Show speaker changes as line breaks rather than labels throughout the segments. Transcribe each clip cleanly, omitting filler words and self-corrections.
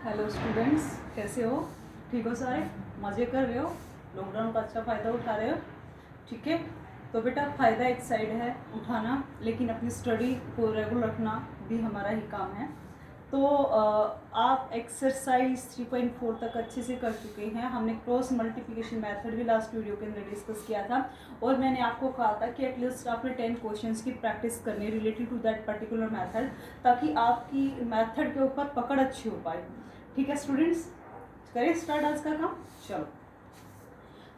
Hello students, कैसे हो? ठीक हो सारे? मज़े कर रहे हो? लॉकडाउन का अच्छा फ़ायदा उठा रहे हो? ठीक है। तो बेटा फ़ायदा एक साइड है उठाना, लेकिन अपनी स्टडी को रेगुलर रखना भी हमारा ही काम है। तो आप एक्सरसाइज 3.4 तक अच्छे से कर चुके हैं। हमने क्रॉस मल्टीप्लिकेशन मेथड भी लास्ट वीडियो के अंदर डिस्कस किया था, और मैंने आपको कहा था कि एटलीस्ट आपने 10 क्वेश्चंस की प्रैक्टिस करनी related to that particular method, ताकि आपकी मेथड के ऊपर पकड़ अच्छी हो पाए। ठीक है स्टूडेंट्स, करें स्टार्ट आज का काम। चलो,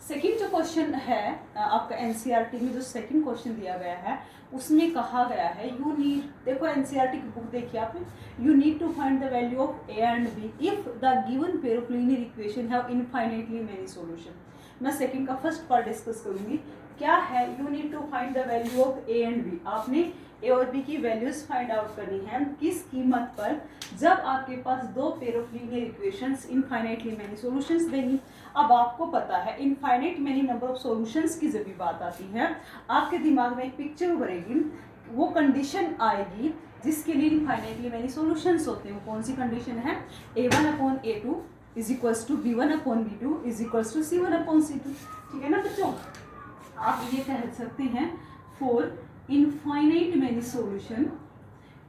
सेकंड जो क्वेश्चन है आपका एनसीईआरटी में जो सेकंड क्वेश्चन दिया गया है, उसमें कहा गया है यू नीड, देखो एनसीईआरटी की बुक देखिए आप, you need to find the value of a and b if the given pair of linear equation have infinitely many solution. मैं सेकंड का फर्स्ट पार्ट डिस्कस करूंगी। क्या है? You need to find the value of a and b. आपने a और B की values find out करनी है। किस कीमत पर? जब आपके पास दो pair of linear equations infinitely many solutions देंगी। अब आपको पता है infinite many number of solutions की जब भी बात आती है, आपके दिमाग में एक पिक्चर उभरेगी, वो कंडीशन आएगी जिसके लिए इनफाइनाइटली मेनी सॉल्यूशंस होते हैं। वो कौन सी कंडीशन है? a1/a2 is equals to b1/b2 is equals to c1/c2। ठीक है ना बच्चों? आप ये कह सकते हैं for infinite many solution,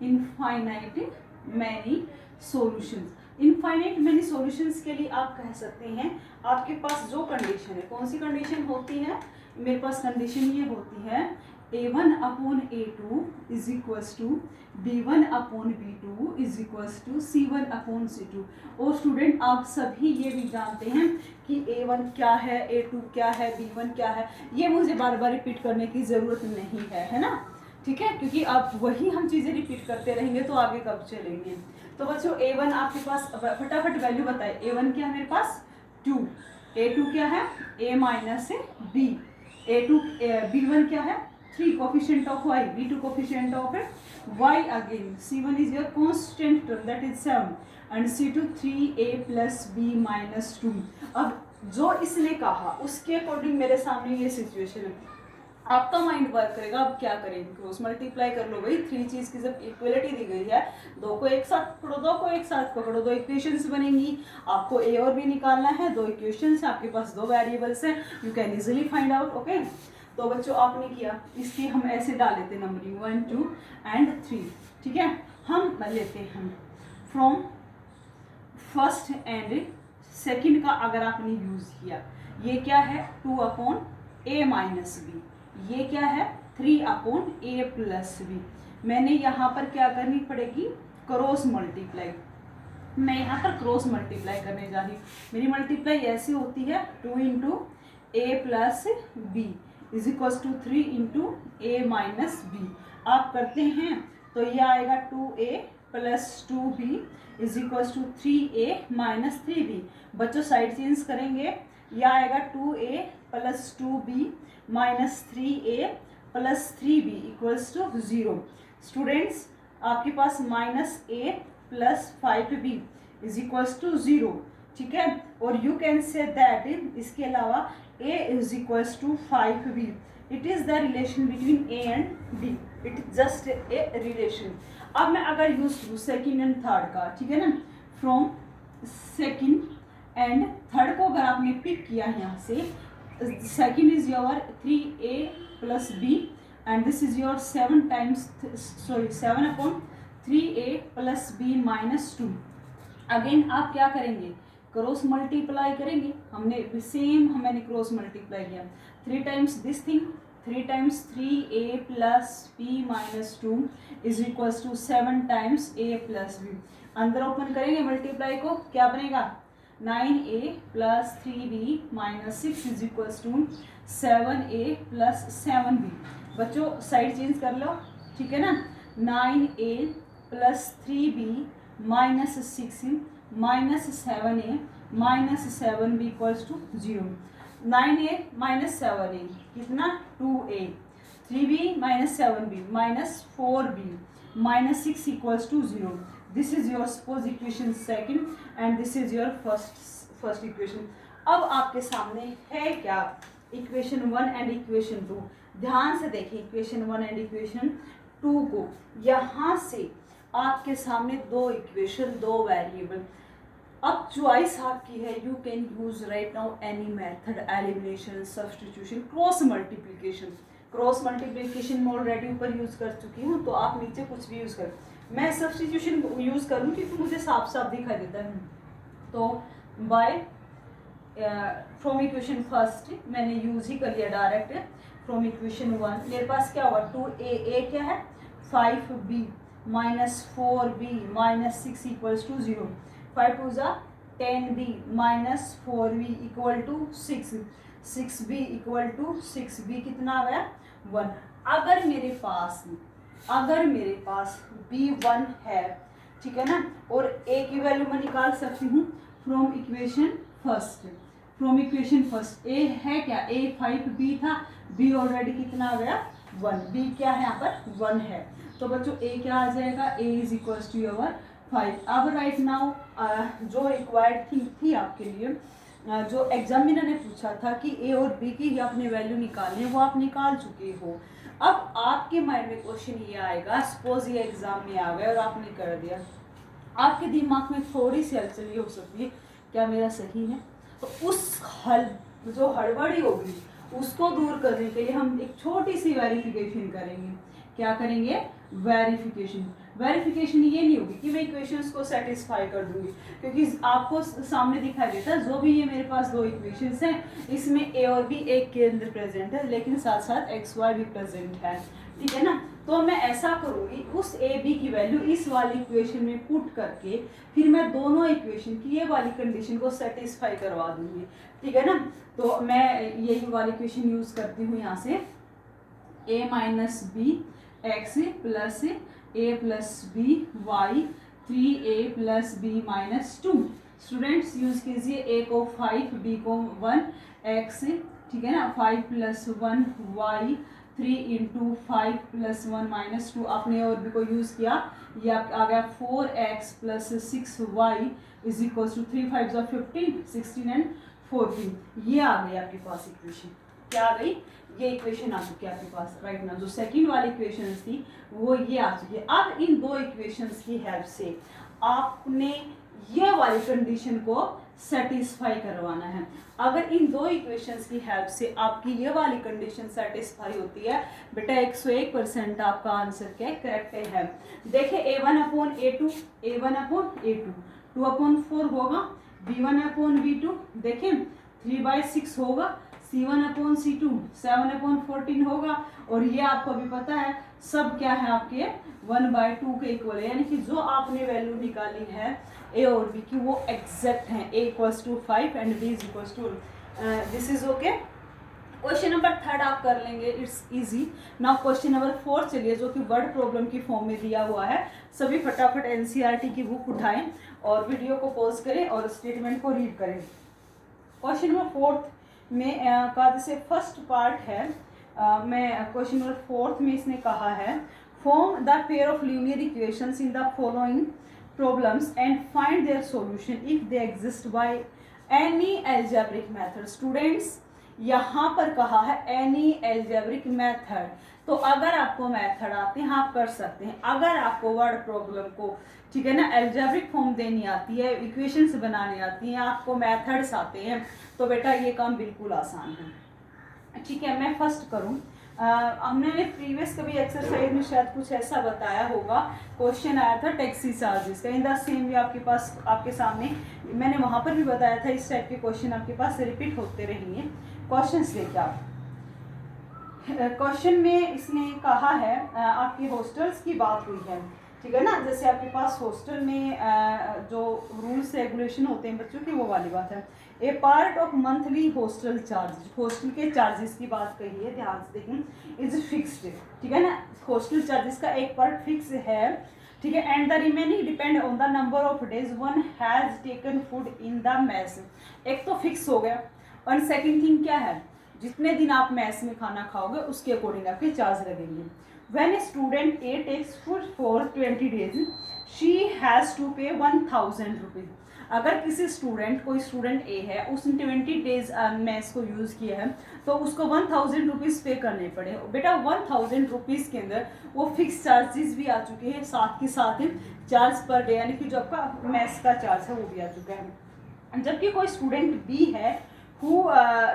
infinite many solutions. Infinite many solutions के लिए आप कह सकते हैं आपके पास जो कंडीशन है, कौन सी कंडीशन होती है? मेरे पास कंडीशन ये होती है a1/a2 is equals to b1/b2 is equals to c1/c2। और स्टूडेंट आप सभी ये भी जानते हैं कि a1 क्या है, a2 क्या है, b1 क्या है। ये मुझे बार बार रिपीट करने की ज़रूरत नहीं है ना? ठीक है, क्योंकि आप वही हम चीज़ें रिपीट करते रहेंगे तो आगे कब चलेंगे। तो बच्चों a1 आपके पास, फटाफट वैल्यू बताए। a1 क्या है मेरे पास? 2। a2 क्या है? a minus b। a2 b1 क्या है? 3 coefficient of y, b2 coefficient of y again. c1 is your constant term that is 7 and c2 3a plus b minus 2। अब जो इसने कहा उसके अकॉर्डिंग मेरे सामने ये सिचुएशन है, आपका माइंड वर्क करेगा। अब क्या करेंगे? क्रॉस मल्टीप्लाई कर लो भाई। 3 चीज की जब इक्वलिटी दी गई है, दो को एक साथ पकड़ो, दो को एक साथ पकड़ो, दो इक्वेशंस बनेंगी। आपको ए और बी निकालना है, दो इक्वेशंस, आपके पास दो वेरिएबल्स हैं, you can easily find out. Okay, तो बच्चों आपने किया, इसकी हम ऐसे डाल लेते हैं नंबरिंग 1 2 एंड 3। ठीक है, हम लेते हैं फ्रॉम फर्स्ट एंड सेकेंड का। अगर आपने यूज किया, ये क्या है? 2/a minus B. ये क्या है? 3/a plus B. मैंने यहाँ पर क्या करनी पड़ेगी? Cross multiply. मैं यहाँ पर क्रॉस मल्टीप्लाई करने जा रही हूँ। मेरी मल्टीप्लाई ऐसी होती है 2 into A plus B is equal to 3 into A minus B. आप करते हैं तो ये आएगा 2a plus 2b is equal to 3a minus 3b। बच्चों साइड चेंज करेंगे, यह आएगा 2a plus 2b minus 3a plus 3b equals to 0। Students आपके पास minus a plus 5b is equals to 0। ठीक है, और यू कैन से दैट इसके अलावा a is equals to 5b। It is the relation between a and b, it is just a relation. अब मैं अगर यूज करूँ सेकेंड एंड थर्ड का, ठीक है ना, फ्रॉम सेकेंड एंड थर्ड को अगर आपने पिक किया यहाँ से, second is your 3a plus b and this is your 7/3a plus b minus 2। Again आप क्या करेंगे? क्रॉस मल्टीप्लाई करेंगे। मैंने क्रॉस मल्टीप्लाई किया, 3 times this thing, 3 times 3a plus b minus 2 is equals to 7 times a plus b। अंदर open करेंगे multiply को, क्या बनेगा? 9a plus 3b minus 6 is equals to 7a plus 7b। बच्चों side change कर लो, ठीक है ना। 9a plus 3b minus 6 minus 7a minus 7b equals to 0। 9a minus 7a कितना? 2a। 3b minus 7b minus 4b minus 6 equals to 0। This is your suppose equation second and this is your first equation. अब आपके सामने है क्या? Equation 1 and equation 2। ध्यान से देखिए equation 1 and equation 2 को। यहाँ से आपके सामने दो इक्वेशन, दो वेरिएबल, अब चॉइस आपकी है, you can use right now any method, elimination, substitution, cross multiplication. Cross multiplication मैं ऑलरेडी ऊपर यूज कर चुकी हूँ, तो आप नीचे कुछ भी यूज कर। मैं सब्सटीट्यूशन यूज करूँ क्योंकि मुझे साफ साफ दिखाई देता है। तो बाय फ्रॉम इक्वेशन फर्स्ट मैंने यूज ही कर लिया डायरेक्ट। फ्रॉम इक्वेशन 1 मेरे पास क्या होगा, 2a क्या है 5b minus 4b minus 6 equals to 0। 5 two ज़ा 10b minus 4b equal to 6, 6b equal to 6b कितना आ गया 1। अगर मेरे पास b1 है, ठीक है ना, और a की वैल्यू मैं निकाल सकती हूँ फ्रॉम इक्वेशन फर्स्ट। a है क्या, a 5b था, b ऑलरेडी कितना आ गया 1, b क्या है यहाँ पर 1 है। तो बच्चों a क्या आ जाएगा, a is equal to your 5। अब राइट नाउ जो रिक्वायर्ड थिंग थी आपके लिए, जो एग्जामिनर ने पूछा था कि a और b की आपने वैल्यू निकालनी है, वो आप निकाल चुके हो। अब आपके माइंड में क्वेश्चन ये आएगा, सपोज ये एग्जाम में आ गया और आपने कर दिया, आपके दिमाग में थोड़ी सी हलचल ये हो सकती है क्या मेरा सही है। तो उस जो हड़बड़ी होगी उसको दूर करने के लिए हम एक छोटी सी वेरिफिकेशन करेंगे। क्या करेंगे, वेरिफिकेशन ये नहीं होगी कि मैं इक्वेशंस को सेटिस्फाई कर दूंगी, क्योंकि आपको सामने दिखाई देता है जो भी ये मेरे पास दो इक्वेशंस हैं, इसमें a और b एक के अंदर प्रेजेंट है, लेकिन साथ साथ एक्स वाई भी प्रेजेंट है, ठीक है ना। तो मैं ऐसा करूंगी, उस a b की वैल्यू इस वाली इक्वेशन में पुट करके फिर मैं दोनों इक्वेशन की ये वाली कंडीशन को सेटिस्फाई करवा दूंगी, ठीक है ना। तो मैं यही वाली इक्वेशन यूज करती हूँ यहाँ से, a minus b x plus a plus b y 3a plus b minus 2। Students use कीजिए, a को 5 b को 1 x, ठीक है ना, 5 plus 1 y 3 into 5 plus 1 minus 2। आपने और भी को यूज़ किया, ये आ गया 4x plus 6y is equal to 3 5 15 16 and 14। ये आ गई आपके पास इक्वेशन। क्या आ गई, ये इक्वेशन आ चुकी है आपके पास राइट ना। जो सेकंड वाली इक्वेशन थी वो ये आ चुकी है। अब इन दो इक्वेशंस की हेल्प से आपने ये वाली कंडीशन को सेटिस्फाई करवाना है। अगर इन दो इक्वेशंस की हेल्प से आपकी ये वाली कंडीशन सेटिस्फाई होती है बेटा 101% आपका आंसर क्या करेक्ट है। देखिए a1 upon a2, a1 upon a2, 2 upon 4 होगा, b1 अपॉन b2, देखिए 3/6 होगा, c1 अपॉन c2 7 अपॉन 14 होगा, और ये आपको भी पता है सब क्या है आपके 1/2 के इक्वल है, यानी कि जो आपने वैल्यू निकाली है a और b की वो एग्जैक्ट हैं, a equals to 5 and b is equals to this is okay. Question number 3 आप कर लेंगे, it's easy. Now question number 4 चलिए, जो कि वर्ड प्रॉब्लम की फॉर्म में दिया हुआ है। सभी फटाफट एनसीईआरटी की बुक उठाएं और वीडियो को पॉज करें और स्टेटमेंट को रीड करें। क्वेश्चन नंबर 4 में का जैसे फर्स्ट पार्ट है, मैं क्वेश्चन नंबर 4 में इसने कहा है form the pair of linear equations in the following problems and find their solution if they exist by any algebraic method। Students यहाँ पर कहा है any algebraic method, तो अगर आपको मेथड आते हैं आप कर सकते हैं। अगर आपको वर्ड प्रॉब्लम को, ठीक है ना, एल्जेब्रिक फॉर्म देनी आती है, इक्वेशंस बनानी आती हैं, आपको मेथड्स आते हैं, तो बेटा ये काम बिल्कुल आसान है, ठीक है। मैं फर्स्ट करूँ, हमने प्रीवियस कभी एक्सरसाइज में शायद कुछ ऐसा बताया होगा, क्वेश्चन आया था टैक्सी चार्जेस का, इन द सेम वे आपके पास आपके सामने मैंने वहाँ पर भी बताया था। इस टाइप के क्वेश्चन आपके पास रिपीट होते रहेंगे। क्वेश्चंस देखिए आप, क्वेश्चन में इसने कहा है आपके हॉस्टल्स की बात हुई है, ठीक है ना, जैसे आपके पास हॉस्टल में जो रूल्स रेगुलेशन होते हैं बच्चों की, वो वाली बात है। A part of monthly hostel charge, hostel के चार्जेस की बात कही है, ध्यान से देखें, इज फिक्स्ड, ठीक है ना, हॉस्टल चार्जेस का एक पार्ट फिक्स है, ठीक है, and the remaining depend on the number of days one has taken food in the mess. एक तो फिक्स हो गया, और सेकेंड थिंग क्या है, जितने दिन आप मेस में खाना खाओगे उसके अकॉर्डिंग आपके चार्ज लगेंगे। When a student A takes food for 20 days, she has to pay 1000 rupees। अगर किसी स्टूडेंट, कोई स्टूडेंट ए है, उसने 20 डेज मैथ्स को यूज़ किया है तो उसको 1000 रुपीज़ पे करने पड़े। बेटा 1000 रुपीज़ के अंदर वो फिक्स चार्जेस भी आ चुके हैं, साथ के साथ चार्ज पर डे यानी कि जो आपका मैथ्स का चार्ज है वो भी आ चुका है। जबकि कोई स्टूडेंट बी है who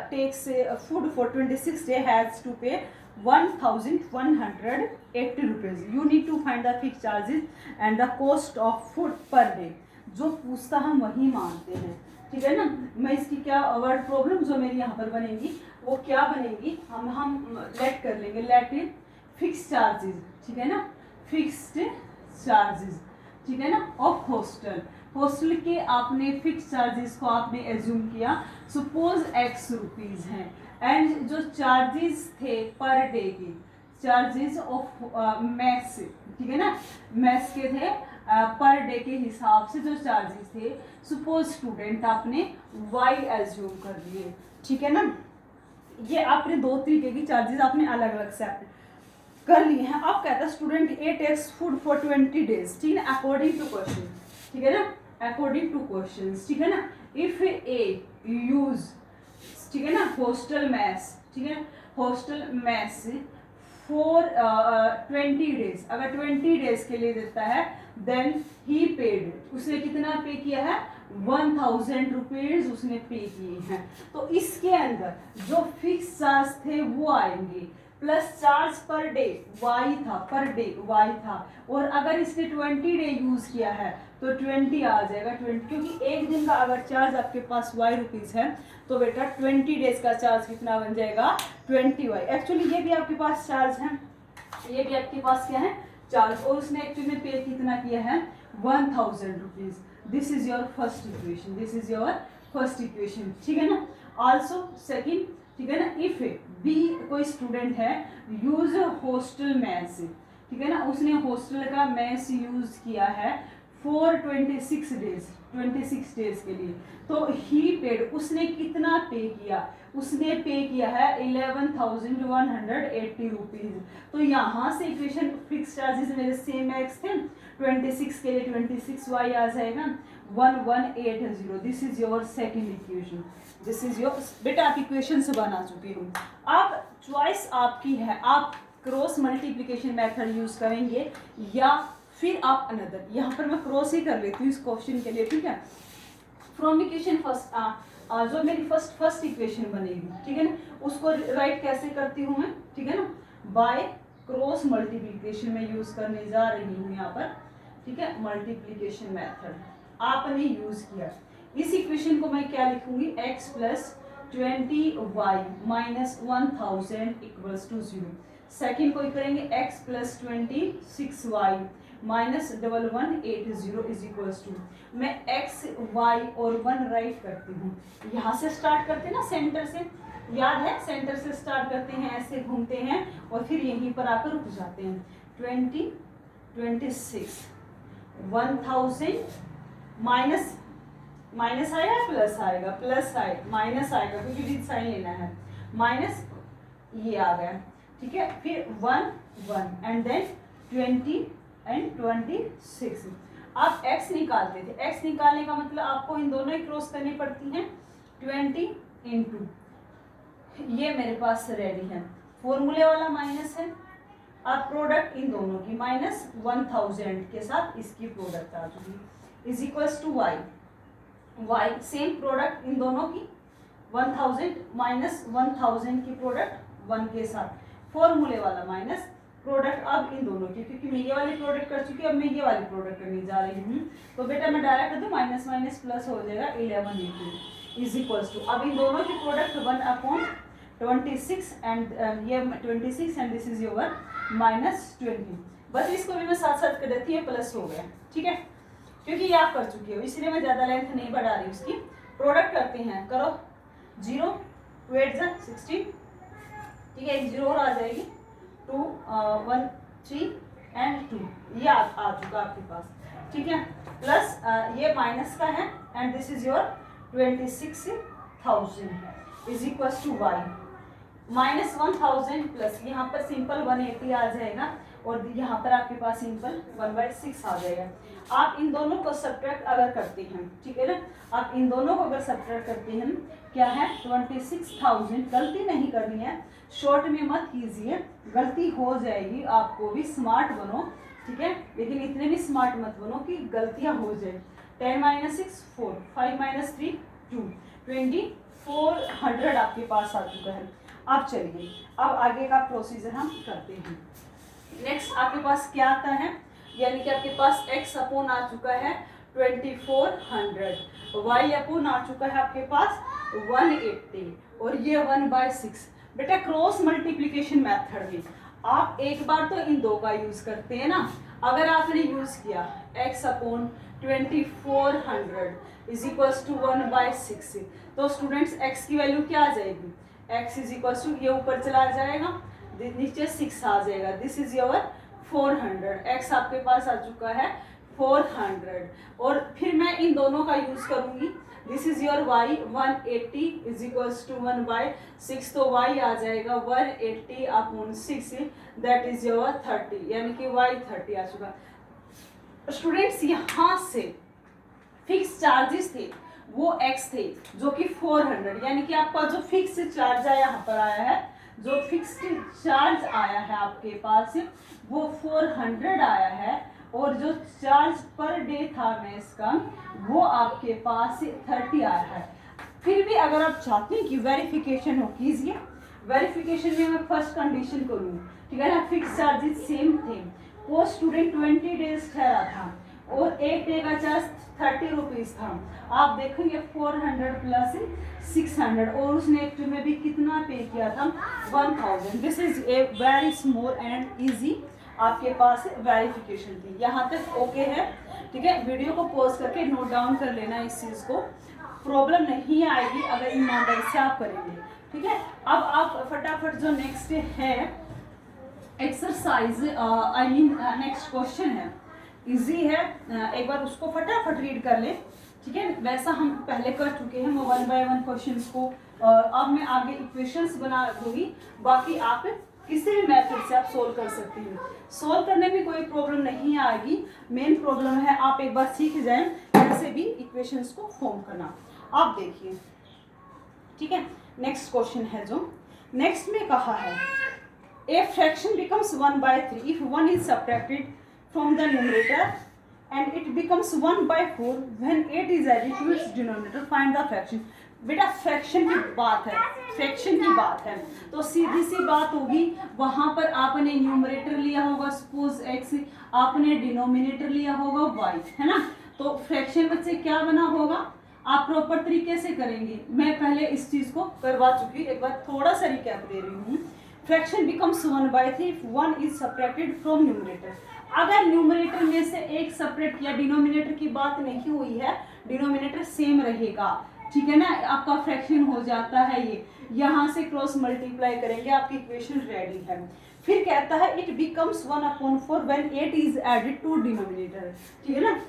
takes food for 26 day has to pay 1180 rupees. You need to find the fixed charges and the cost of food per day. जो पूछता हम वही मानते हैं, ठीक है ना। मैं इसकी क्या वर्ड प्रॉब्लम जो मेरी यहाँ पर बनेगी वो क्या बनेगी, हम लेट कर लेंगे, लेट इन फिक्स चार्जेस, ठीक है ना, फिक्स्ड चार्जेस, ठीक है ना, ऑफ हॉस्टल। हॉस्टल के आपने फिक्स चार्जेस को आपने एज्यूम किया, सपोज x रुपीज़ हैं, एंड जो चार्जेस थे पर डे के, चार्जेस ऑफ मैथ्स, ठीक है ना, मैथ्स के थे पर डे के हिसाब से जो चार्जेस थे, सपोज स्टूडेंट आपने y एज्यूम कर लिए, ठीक है ना। ये आपने दो तरीके की चार्जेस आपने अलग अलग सेपरेट कर लिए हैं। अब कहता है student a takes food for 20 days, ठीक है ना, अकॉर्डिंग टू क्वेश्चन, ठीक है ना, अकॉर्डिंग टू क्वेश्चंस, ठीक है ना। इफ ए यूज, ठीक है ना, हॉस्टल मैथ्स, ठीक है, हॉस्टल मैथ्स फॉर 20 डेज, अगर 20 डेज के लिए देता है देन ही पेड, उसने कितना पे किया है, 1000 रुपीज उसने पे किए हैं। तो इसके अंदर जो फिक्स चार्ज थे वो आएंगे, plus charge per day y था, पर डे वाई था, और अगर इसने 20 डे यूज किया है तो 20 आ जाएगा, 20, क्योंकि एक दिन का अगर चार्ज आपके पास वाई रुपीज़ है तो बेटा 20 डेज का चार्ज कितना बन जाएगा, 20 वाई। एक्चुअली ये भी आपके पास चार्ज है, ये भी आपके पास क्या है, चार्ज, और उसने एक्चुअली में पे कितना किया है, 1000 rupees. This is your first equation, this is your first equation, ठीक है ना। आल्सो सेकंड, ठीक है ना, इफ बी कोई स्टूडेंट है यूज हॉस्टल मैथ्स, ठीक है ना, उसने हॉस्टल का मैथ्स यूज किया है फॉर 26 डेज, 26 डेज के लिए, तो ही पेड, उसने कितना पे किया, उसने पे किया है 11,180 रुपीज़। तो यहाँ से इक्वेशन फिक्स चार्जेस मेरे सेम एक्स थे, 26 के लिए 26 वाई आ जाएगा 1180। This is your second equation, this is your, बेटा आप इक्वेशन से बना चुकी हूँ। अब चॉइस आपकी है, आप क्रॉस मल्टीप्लिकेशन मेथड यूज करेंगे या फिर आप अनदर, यहाँ पर मैं क्रॉस ही कर लेती हूँ इस क्वेश्चन के लिए, ठीक है। फ्रॉम इक्वेशन फर्स्ट, जो मेरी फर्स्ट इक्वेशन बनेगी, ठीक है ना, उसको राइट कैसे करती हूँ मैं, ठीक है ना, बाय क्रॉस मल्टीप्लिकेशन में यूज करने जा रही हूँ यहाँ पर, ठीक है, मल्टीप्लिकेशन मेथड आपने यूज किया। इस इक्वेशन को मैं क्या लिखूंगी, x plus 20y minus 1000 equals to 0। Second को करेंगे x plus 26y minus 1180 is equals to, मैं x y और 1 राइट करती हूँ, यहाँ से स्टार्ट करते हैं ना, सेंटर से, याद है, सेंटर से स्टार्ट करते हैं, ऐसे घूमते हैं और फिर यहीं पर आकर रुक जाते हैं। 20, 26, 1000 माइनस, माइनस आएगा प्लस आएगा, प्लस आएगा माइनस आएगा क्योंकि विद साइन लेना है, माइनस ये आ गया, ठीक है, फिर 1 1 एंड देन 20 एंड 26। आप x निकालते थे, x निकालने का मतलब आपको इन दोनों ही क्रॉस करनी पड़ती हैं, 20 इंटू, ये मेरे पास रेडी है, फॉर्मूले वाला माइनस है, अब प्रोडक्ट इन दोनों की माइनस 1000 के साथ इसकी प्रोडक्ट आ चुकी is equals to y, y same product in दोनों की 1000 माइनस 1000 की प्रोडक्ट 1 के साथ, फॉर्मूले वाला माइनस प्रोडक्ट अब इन दोनों की, क्योंकि मैं ये वाली प्रोडक्ट कर चुकी हूँ, अब मैं ये वाली प्रोडक्ट करने जा रही हूँ, तो बेटा मैं डायरेक्ट कर दूँ, माइनस माइनस प्लस हो जाएगा 1180 इज इक्वल्स टू, अब इन दोनों की प्रोडक्ट 1/26 एंड ये 26 and this is your minus 20। बस इसको भी मैं साथ साथ कर देती है, प्लस हो गया, ठीक है, क्योंकि ये आप कर चुकी हो इसलिए मैं ज़्यादा लेंथ नहीं बढ़ा रही उसकी। प्रोडक्ट करते हैं, करो 0 2 8 16, ठीक है, एक 0 और आ जाएगी, 2 1 3 एंड 2, ये आ चुका आपके पास, ठीक है, प्लस ये माइनस का है and this is your 26,000 is equal to y minus 1000 plus यहाँ पर सिंपल 180 आ जाएगा, और यहाँ पर आपके पास सिंपल 1/6 आ जाएगा। आप इन दोनों को सब्ट्रैक्ट अगर करते हैं, ठीक है ना, आप इन दोनों को अगर सब्ट्रैक्ट करते हैं, क्या है 26,000, गलती नहीं करनी है, शॉर्ट में मत कीजिए, गलती हो जाएगी, आपको भी स्मार्ट बनो, ठीक है, लेकिन इतने भी स्मार्ट मत बनो कि गलतियां हो जाए। 10 - 6 4, 5 - 3 2, 2400 आपके पास आ चुका है। अब चलिए अब आगे का प्रोसीजर हम करते हैं। नेक्स्ट आपके पास क्या आता है, यानी कि आपके पास x अपॉन आ चुका है 2400, y अपॉन आ चुका है आपके पास 180 और ये 1/6। बेटा क्रॉस मल्टीप्लिकेशन मेथड में आप एक बार तो इन दो का यूज करते हैं ना। अगर आपने यूज किया x upon 2400 is equals to 1/6, तो स्टूडेंट्स x की वैल्यू क्या आ जाएगी, x इज इक्वल्स टू ये ऊपर चला जाएगा, नीचे 6 आ जाएगा, दिस इज योर 400, x आपके पास आ चुका है 400, और फिर मैं इन दोनों का यूज करूंगी, this is your y 180 is equals to 1/6, तो y आ जाएगा 180 अपॉन 6, दैट इज योर 30, यानी कि y 30 आ चुका। स्टूडेंट्स यहाँ से फिक्स चार्जेस थे वो x थे जो कि 400, यानी कि आपका जो फिक्स चार्ज है यहाँ पर आया है, जो फिक्स्ड चार्ज आया है आपके पास वो 400 आया है, और जो चार्ज पर डे था मेस का वो आपके पास 30 आया है। फिर भी अगर आप चाहते हैं कि वेरिफिकेशन हो, कीजिए। वेरिफिकेशन में मैं फर्स्ट कंडीशन करूँ, ठीक है ना, फिक्स चार्जेस सेम थे, वो स्टूडेंट 20 डेज ठहरा था और एक डे का चार्ज 30 रुपीज़ था। आप देखेंगे 400 प्लस 600, और उसने एक्चुअल में भी कितना पे किया था 1000। This is a very small and easy आपके पास वेरिफिकेशन थी। यहाँ तक ओके है, ठीक है। वीडियो को पॉज करके नोट डाउन कर लेना, इस चीज़ को प्रॉब्लम नहीं आएगी अगर ईमानदारी से आप करेंगे, ठीक है। अब आप फटाफट जो नेक्स्ट है exercise I mean next question है, इजी है, एक बार उसको फटाफट रीड कर ले, ठीक है। वैसा हम पहले कर चुके हैं, वो 1 बाय 1 क्वेश्चंस को अब मैं आगे इक्वेशंस बना दूंगी, बाकी आप किसी भी मेथड से आप सोल्व कर सकते हैं। सोल्व करने में कोई प्रॉब्लम नहीं आएगी, मेन प्रॉब्लम है आप एक बार सीख जाएं कैसे भी इक्वेशंस को फॉर्म करना। आप देखिए, ठीक है। नेक्स्ट क्वेश्चन है जो नेक्स्ट में कहा है, a fraction becomes 1/3 if 1 is subtracted from the numerator and it becomes 1/4 when 8 is added to its denominator, find the fraction। बेटा फ्रैक्शन की बात है, फ्रैक्शन की बात है तो सीधी सी बात होगी, वहां पर आपने न्यूमरेटर लिया होगा सपोज x, आपने डिनोमिनेटर लिया होगा y, है ना। तो फ्रैक्शन बच्चे क्या बना होगा, आप प्रॉपर तरीके से करेंगे, मैं पहले इस चीज को करवा चुकी, एक बार थोड़ा सा रिकैप दे रही हूँ। Fraction becomes 1/3 if 1 is separated from numerator। अगर न्यूमरेटर में से एक सेपरेट किया, डिनोमिनेटर की बात नहीं हुई है, डिनोमिनेटर सेम रहेगा, ठीक है ना, आपका फ्रैक्शन हो जाता है ये, यहाँ से क्रॉस मल्टीप्लाई करेंगे, आपकी इक्वेशन रेडी है। फिर कहता है it becomes 1/4 when 8 is added to denominator, ठीक है ना।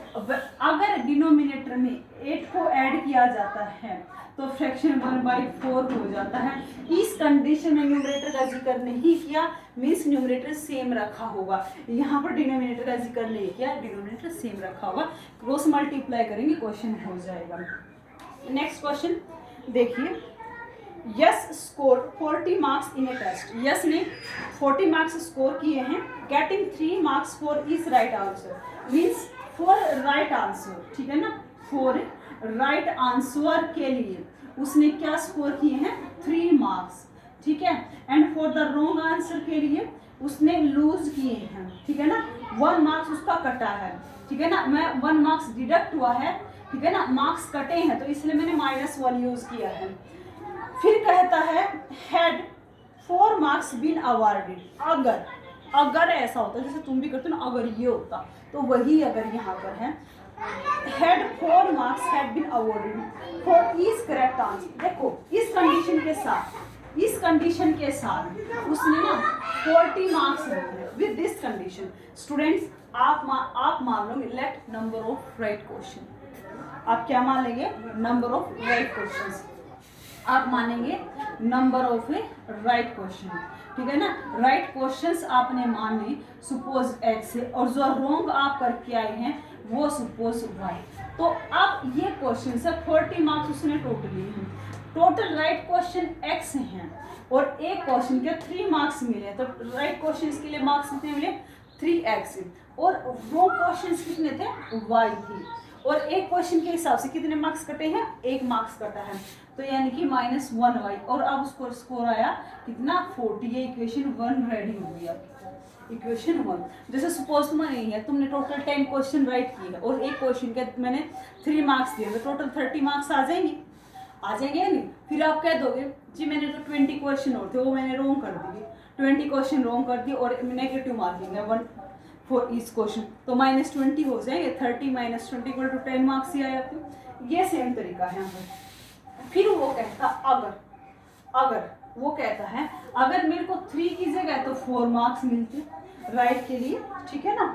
अगर डिनोमिनेटर में 8 को ऐड किया जाता है तो फ्रैक्शन 1/4 हो जाता है। इस कंडीशन में न्यूमरेटर का जिक्र नहीं किया, मीन्स न्यूमरेटर सेम रखा होगा, यहाँ पर डिनोमिनेटर का जिक्र नहीं किया, डिनोमिनेटर सेम रखा होगा, क्रॉस मल्टीप्लाई करेंगे, क्वेश्चन हो जाएगा। नेक्स्ट क्वेश्चन देखिए, Yash score 40 marks in a test, Yash ने 40 मार्क्स स्कोर किए हैं, getting 3 marks for is right answer, means for right answer, ठीक है ना, फॉर राइट आंसर के लिए उसने क्या स्कोर किए हैं 3 मार्क्स, ठीक है। And for the wrong answer के लिए उसने लूज किए हैं, ठीक है ना, 1 मार्क्स उसका कटा है, ठीक है ना, मैं 1 मार्क्स डिडक्ट हुआ है, ठीक है ना, मार्क्स कटे हैं तो इसलिए मैंने -1 यूज किया है। फिर कहता है हैड 4 मार्क्स बीन अवार्डेड, अगर ऐसा होता जैसे तुम भी करते हो ना, अगर ये होता तो वही अगर यहाँ पर है, had 4 marks had been awarded for each correct answer। देखो इस कंडीशन के साथ उसने ना 40 मार्क्स रखे विद दिस कंडीशन। स्टूडेंट्स आप मान लो let number of right question, आप क्या मान लेंगे, नंबर ऑफ राइट क्वेश्चंस, आप मानेंगे नंबर ऑफ राइट क्वेश्चन। ठीक है ना। राइट क्वेश्चंस आपने माने सपोज एक्स है, और जो रॉन्ग आप करके आए हैं वो सपोज वाई। तो अब ये क्वेश्चन है 40 मार्क्स उसने टोटली हैं। टोटल राइट क्वेश्चन एक्स हैं और एक क्वेश्चन के 3 मार्क्स मिले, तो राइट क्वेश्चन के लिए मार्क्स कितने मिले 3x, और रॉन्ग क्वेश्चन कितने थे y थी, और एक क्वेश्चन के हिसाब से कितने मार्क्स कटे हैं 1 मार्क्स कटा है, तो यानी कि -1y। और अब उसको स्कोर आया कितना 40। ये इक्वेशन 1 रेडी हो गई आपकी इक्वेशन 1। जैसे सपोज तुम्हारे नहीं है, तुमने टोटल 10 क्वेश्चन राइट किए हैं और एक क्वेश्चन के मैंने 3 मार्क्स दिए, तो टोटल 30 मार्क्स आ जाएंगे या नहीं। फिर आप कह दोगे जी मैंने जो 20 क्वेश्चन और थे वो मैंने रॉन्ग कर दिए, 20 क्वेश्चन रॉन्ग कर दिए और नेगेटिव मार्किंग है 1 फॉर ईच क्वेश्चन, तो -20 हो जाएंगे। 30 - 20 = 10 मार्क्स ही आए आपके। ये सेम तरीका है यहाँ पर। फिर वो कहता अगर वो कहता है अगर मेरे को 3 की जगह तो 4 मार्क्स मिलते राइट के लिए, ठीक है ना,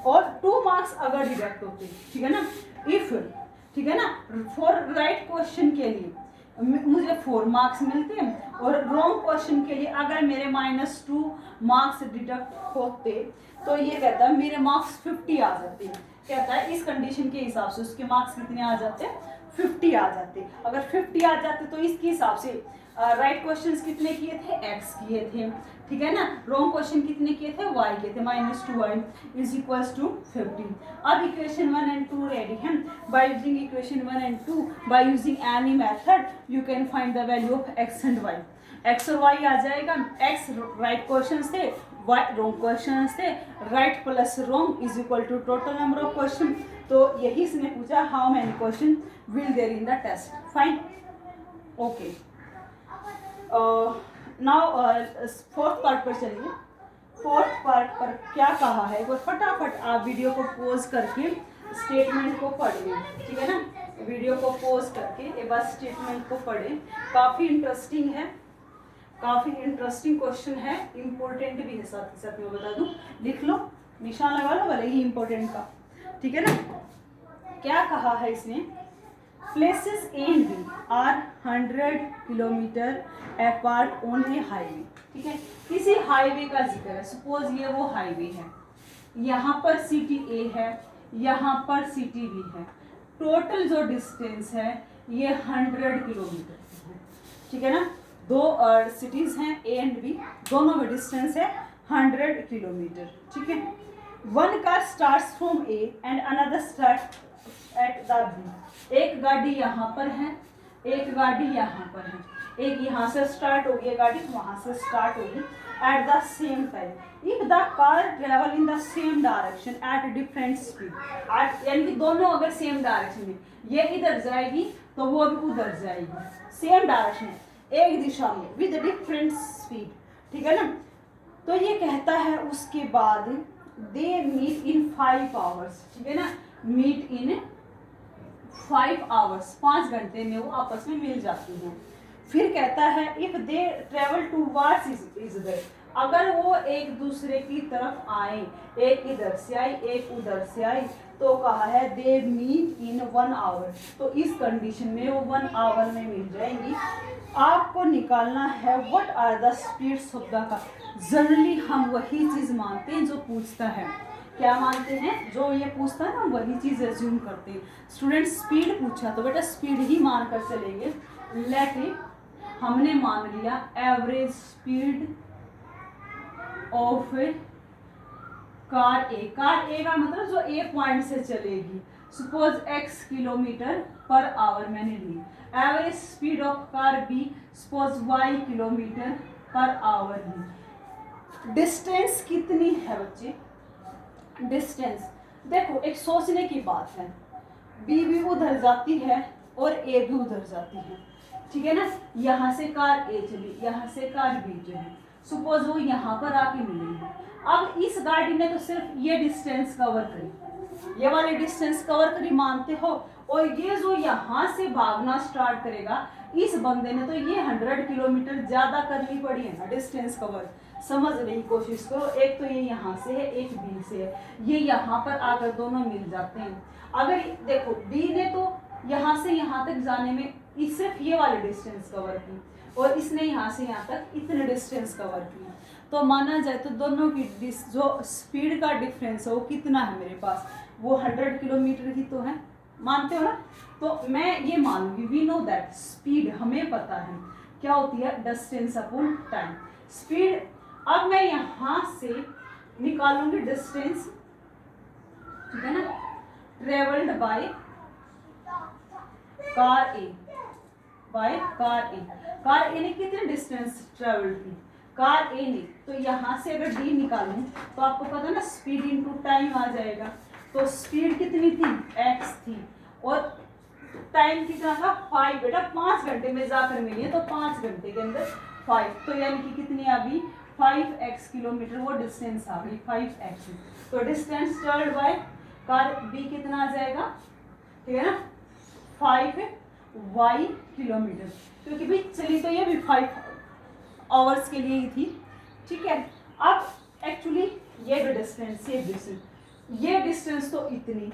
और 2 मार्क्स अगर डिडक्ट होते, ठीक है ना, इफ, ठीक है ना, फॉर राइट क्वेश्चन के लिए मुझे 4 मार्क्स मिलते हैं और रॉन्ग क्वेश्चन के लिए अगर मेरे -2 मार्क्स डिडक्ट होते, तो ये कहता है मेरे मार्क्स 50 आ जाते हैं। कहता है इस कंडीशन के हिसाब से उसके मार्क्स कितने आ जाते हैं 50 आ जाते। अगर 50 आ जाते तो इसके हिसाब से राइट क्वेश्चंस कितने किए थे x किए थे, ठीक है ना, रॉन्ग क्वेश्चन कितने किए थे y किए थे, -2y = 50। अब इक्वेशन 1 and 2 रेडी है। By using equation 1 and 2 by using any method you can find the value of x and y। x और y आ जाएगा, x राइट क्वेश्चंस थे, y रॉन्ग क्वेश्चंस थे, right plus wrong = total number of question. तो यही इसने पूछा how many question will there in the test. Fine, okay. Now 4th part पर चलिए। 4th पार्ट पर क्या कहा है, एक बार फटाफट आप वीडियो को पॉज करके स्टेटमेंट को पढ़िए, ठीक है ना, वीडियो को पॉज करके एक बार स्टेटमेंट को पढ़ें। काफ़ी इंटरेस्टिंग है, काफ़ी इंटरेस्टिंग क्वेश्चन है, इम्पोर्टेंट भी है, साथ ही साथ मैं बता दूं, लिख लो, निशान लगा लो भले ही इम्पोर्टेंट का, ठीक है ना। क्या कहा है इसने, Places A and B are 100 kilometre apart on A highway, ठीक है, किसी हाईवे का जिक्र है। सपोज ये वो हाईवे है, यहाँ पर सिटी A है, यहाँ पर सिटी B है, टोटल जो डिस्टेंस है ये 100 किलोमीटर है, ठीक है ना। 2 सिटीज हैं A and B, दोनों में डिस्टेंस है 100 किलोमीटर, ठीक है। One car starts from A and another start at the B। एक गाड़ी यहाँ पर है, एक गाड़ी यहाँ पर है, एक यहाँ से स्टार्ट होगी गाड़ी, वहाँ से स्टार्ट होगी at the same time. If the car travel in the same direction at different speed, यानी कि दोनों अगर सेम डायरेक्शन में, ये इधर जाएगी तो वो भी उधर जाएगी, सेम डायरेक्शन एक दिशा में विद डिफरेंट स्पीड, ठीक है ना। तो ये कहता है उसके बाद दे मीट इन 5 आवर्स, ठीक है ना, मीट इन 5 आवर्स, 5 घंटे में वो आपस में मिल जाती हैं। फिर कहता है if they travel towards is there, अगर वो एक दूसरे की तरफ आए, एक इधर से आई एक उधर से आई, तो कहा है दे मीट इन 1 आवर, तो इस कंडीशन में वो 1 आवर में मिल जाएंगी। आपको निकालना है what are the speeds of the car. Generally हम वही चीज़ मानते हैं जो पूछता है, क्या मानते हैं, जो ये पूछता है ना वही चीज़ एज्यूम करते हैं। स्टूडेंट स्पीड पूछा तो बेटा स्पीड ही मान कर चलेंगे। लेट इट, हमने मान लिया average speed of car A. Car A का मतलब जो ए पॉइंट से चलेगी, suppose x kilometre per hour मैंने ली। Average speed of car B suppose y kilometre per hour ली। डिस्टेंस कितनी है बच्चे, डिस्टेंस देखो एक सोचने की बात है, बी भी उधर जाती है और ए भी उधर जाती है, ठीक है ना। यहाँ से कार ए चली, यहाँ से कार बी चली, सपोज वो यहाँ पर आके मिलेंगे। अब इस गाड़ी ने तो सिर्फ ये डिस्टेंस कवर करी, ये वाली डिस्टेंस कवर करी मानते हो, और ये जो यहाँ से भागना स्टार्ट करेगा इस बंदे ने तो ये 100 किलोमीटर ज्यादा करनी पड़ी है ना डिस्टेंस कवर। समझने की कोशिश करो, एक तो ये यहाँ से है एक बी से है, ये यहाँ पर आकर दोनों मिल जाते हैं। अगर देखो बी ने तो यहाँ से यहाँ तक जाने में सिर्फ ये वाली डिस्टेंस कवर की और इसने यहाँ से यहाँ तक इतने डिस्टेंस कवर की। तो माना जाए तो दोनों की जो स्पीड का डिफरेंस है वो कितना है मेरे पास, वो 100 किलोमीटर ही तो है, मानते हो ना। तो मैं ये मानूंगी, वी नो दैट स्पीड, हमें पता है क्या होती है, डिस्टेंस अपॉन टाइम। स्पीड, अब मैं यहाँ से निकालूंगी डिस्टेंस, ठीक है ना, travelled by car A, by car A. Car A ने कितने डिस्टेंस ट्रेवल की, कार ए ने, तो यहाँ से अगर डी निकालूं तो आपको पता ना स्पीड इनटू टाइम आ जाएगा। तो स्पीड कितनी थी, x थी, और टाइम कितना था 5, बेटा 5 घंटे में जाकर मिली है, तो 5 घंटे के अंदर 5, तो यानी कि कितनी आ गई 5x किलोमीटर, वो डिस्टेंस आ गई 5x। तो distance travelled by car b कितना आ जाएगा, ठीक है ना, 5y किलोमीटर, क्योंकि भाई चली तो ये भी 5 आवर्स के लिए ही थी, ठीक है। अब एक्चुअली ये भी डिस्टेंस, ये डिस्टेंस तो इतनी,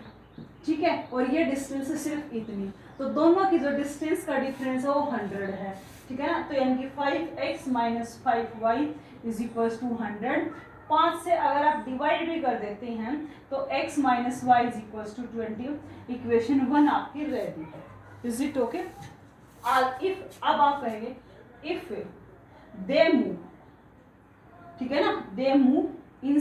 ठीक है, और ये डिस्टेंस सिर्फ इतनी, तो दोनों की जो डिस्टेंस का डिफरेंस है वो 100 है, ठीक है ना। तो यानी कि 5x minus 5y is equal to 100। 5 से अगर आप डिवाइड भी कर देते हैं तो x minus y is equal to 20, equation 1 आपकी रेडी है। Is it okay? इफ, अब आप कहेंगे इफ दे मूव, ठीक है ना, they move in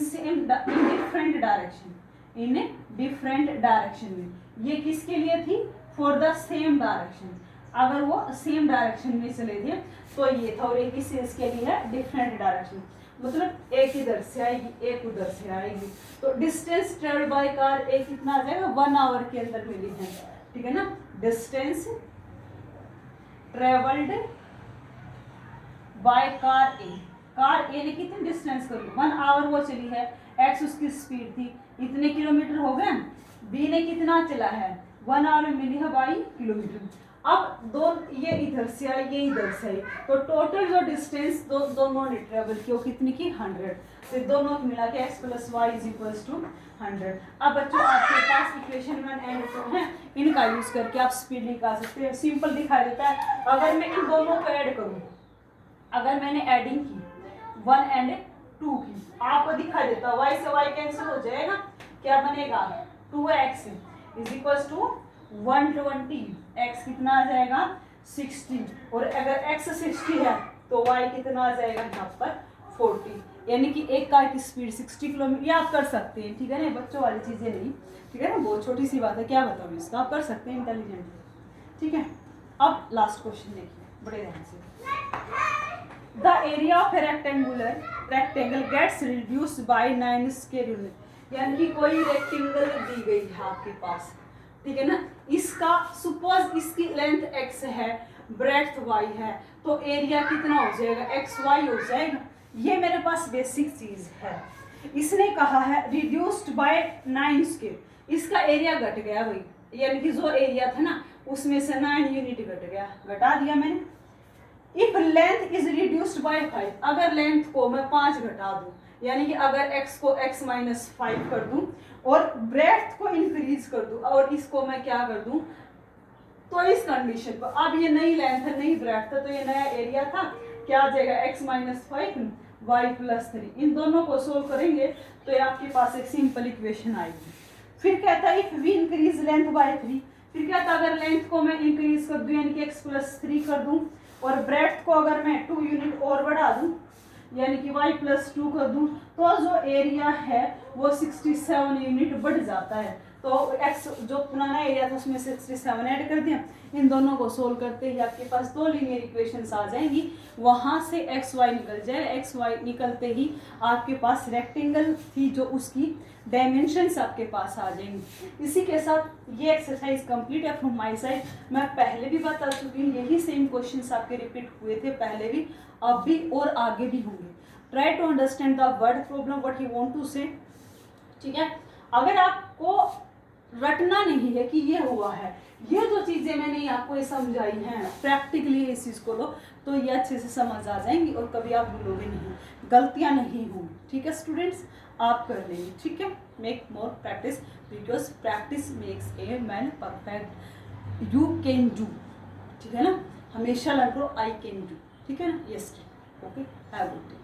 different direction, in different direction में, ये किसके लिए थी, फॉर द सेम डायरेक्शन, अगर वो सेम डायरेक्शन में चले थे तो ये था, और एक इसके लिए है डिफरेंट डायरेक्शन, मतलब एक इधर से आएगी एक उधर से आएगी, तो डिस्टेंस ट्रेवल्ड बाय कार एक कितना आ जाएगा, 1 आवर के अंदर मिली है, ठीक है ना। Distance travelled by car A ने कितनी डिस्टेंस करी, 1 आवर वो चली है, x उसकी स्पीड थी, इतने किलोमीटर हो गए। बी ने कितना चला है, 1 आवर में मिली है y किलोमीटर। अब दो, ये इधर से आई ये इधर से आई, तो टोटल जो डिस्टेंस दोनों ने ट्रेवल की वो कितनी की 100, तो दोनों को मिला के x plus y is equals to 100। अब बच्चों आपके पास इक्वेशन 1 एंड 2 है, इनका यूज करके आप स्पीड निकाल सकते हैं, सिंपल दिखाई देता है। अगर मैं इन दोनों को ऐड करूँ, अगर मैंने एडिंग की 1 एंड 2 की, आपको दिखाई देता है y से y कैंसिल हो जाएगा, क्या बनेगा 2x is equal to 120, x कितना आ जाएगा 60, और अगर x 60 है तो y कितना आ जाएगा यहाँ पर 40, यानी कि एक कार की स्पीड 60 किलोमीटर, ये आप कर सकते हैं, ठीक है ना, बच्चों वाली चीज़ें नहीं, ठीक है ना, बहुत छोटी सी बात है, क्या बताऊँ इसका, आप कर सकते हैं इंटेलिजेंट, ठीक है। अब लास्ट क्वेश्चन देखिए बड़े ध्यान से, the area of rectangle gets reduced by 9 square unit, यानी कि कोई रेक्टेंगल दी गई है आपके पास, ठीक है ना, इसका सपोज इसकी लेंथ x है, ब्रेड्थ y है, तो एरिया कितना हो जाएगा xy हो जाएगा। ये मेरे पास बेसिक चीज है। इसने कहा है रिड्यूस्ड बाय 9 स्क्वायर, इसका एरिया घट गया भाई, यानी कि जो एरिया था ना उसमें से 9 यूनिट घट गया, घटा दिया मैंने। If length is reduced by 5, अगर लेंथ को मैं 5 घटा दूं, यानी कि अगर x को x माइनस 5 कर दूं और ब्रेड्थ को इंक्रीज कर दूं और इसको मैं क्या कर दूं, तो इस कंडीशन पर, अब ये नई लेंथ है नई ब्रेड्थ है, तो ये नया एरिया था, क्या आ जाएगा x माइनस 5 y प्लस 3, इन दोनों को सोल्व करेंगे तो ये आपके पास एक सिंपल इक्वेशन आएगी। फिर कहता है if we increase length by 3, फिर कहता है अगर लेंथ को मैं इंक्रीज कर दूं यानी कि x प्लस 3 कर दूं, और ब्रेड्थ को अगर मैं 2 यूनिट और बढ़ा दूं यानी कि y प्लस 2 कर दूं, तो जो एरिया है वो 67 यूनिट बढ़ जाता है। तो x जो पुराना एरिया था उसमें 67 ऐड कर दिया, इन दोनों को सोल्व करते ही आपके पास 2 लीनियर इक्वेशंस आ जाएंगी, वहां से एक्स वाई निकल जाए, एक्स वाई निकलते ही आपके पास रेक्टेंगल थी जो उसकी डायमेंशंस आपके पास आ जाएंगी। इसी के साथ ये एक्सरसाइज कंप्लीट है फ्रॉम माय साइड। मैं पहले भी बता चुकी हूँ, यही सेम क्वेश्चंस आपके रिपीट हुए थे पहले भी, अब भी और आगे भी होंगे। Try to understand the word problem what you want to say, ठीक है। अगर आपको रटना नहीं है कि ये हुआ है, ये जो चीज़ें मैंने आपको ये समझाई हैं प्रैक्टिकली इस चीज़ को लो तो ये अच्छे से समझ आ जाएंगी और कभी आप भूलोगे नहीं, गलतियां नहीं होंगी, ठीक है स्टूडेंट्स, आप कर लेंगे, ठीक है। Make more practice because practice makes a man perfect, you can do, ठीक है ना, हमेशा लग लो आई कैन डू, ठीक है ना, yes, okay, have a good day.